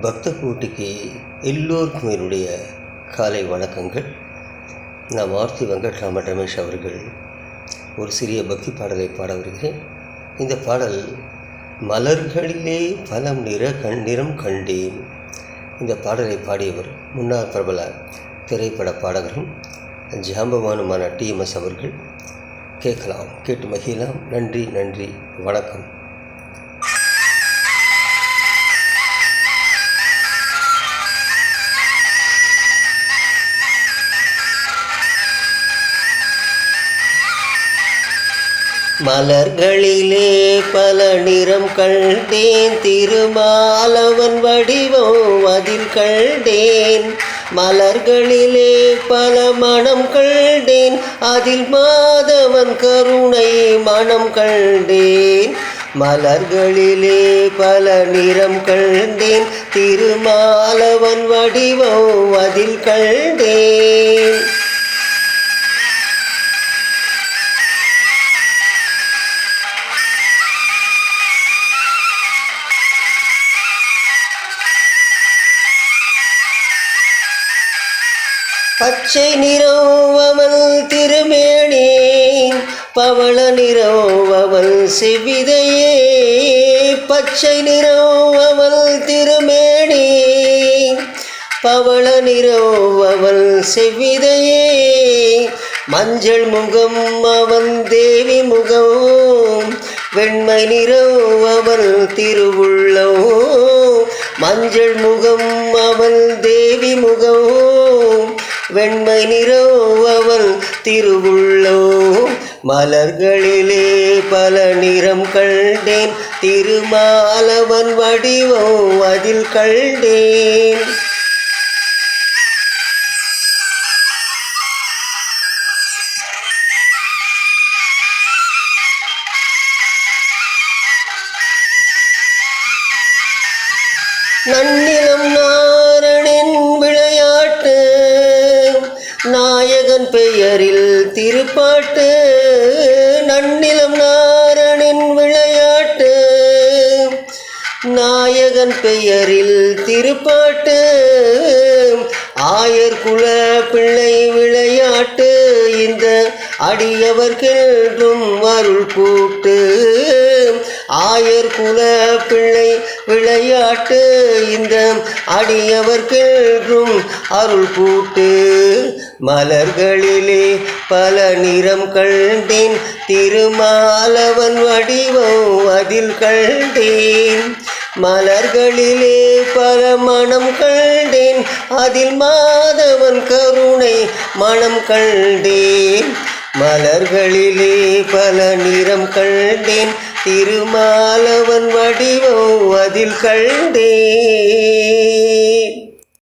பக்த கூட்டிக்கு எல்லோருக்கும் என்னுடைய காலை வணக்கங்கள். நான் ஆர்த்தி வெங்கட்ராம ரமேஷ் அவர்கள் ஒரு சிறிய பக்தி பாடலை பாட வருகிறேன். இந்த பாடல் மலர்களிலே பலம் நிறம் கண்டேன். இந்த பாடலை பாடியவர் முன்னாள் பிரபல திரைப்பட பாடகரும் ஜாம்பவானுமான டிஎம்எஸ் அவர்கள். கேட்கலாம், கேட்டு மகிழலாம். நன்றி நன்றி, வணக்கம். மலர்களிலே பல நிறம் கண்டேன், திருமாலவன் வடிவம் அதில் கண்டேன். மலர்களிலே பல மனம் கண்டேன், அதில் மாதவன் கருணை மனம் கண்டேன். மலர்களிலே பல நிறம் கண்டேன், திருமாலவன் வடிவம் அதில் கண்டேன். பச்சை நிறம் அவள் திருமேனி, பவள நிறம் அவள் செவ்விதையே. பச்சை நிறம் அவள் திருமேனி, பவள நிறம் அவள் செவ்விதையே. மஞ்சள் முகம் அவள் தேவி முகம், வெண்மை நிறம் அவள் திருவுள்ளம். மஞ்சள் முகம் அவள் தேவி முகம், வெண்மை நிறம் அவள் திருவுள்ளோ. மலர்களிலே பல நிறம் கண்டேன், திருமாலவன் வடிவம் அதில் கண்டேன். நன்னிலம் நாரனின் விளையாட்டு, நாயகன் பெயரில் திருப்பாட்டு. நன்னிலம் நாரனின் விளையாட்டு, நாயகன் பெயரில் திருப்பாட்டு. ஆயர் குல பிள்ளை விளையாட்டு, இந்த அடியவர்க்கென்றும் அருள் கூட்டு. ஆயர் குல பிள்ளை விளையாட்டு, இந்த அடியவர்க்கென்றும் அருள் கூட்டு. மலர்களிலே பல நிறம் கண்டேன், திருமாலவன் வடிவம் அதில் கண்டேன். மலர்களிலே பல மனம் கண்டேன், அதில் மாதவன் கருணை மனம் கண்டேன். மலர்களிலே பல நிறம் கண்டேன், திருமாலவன் வடிவம் அதில் கண்டேன்.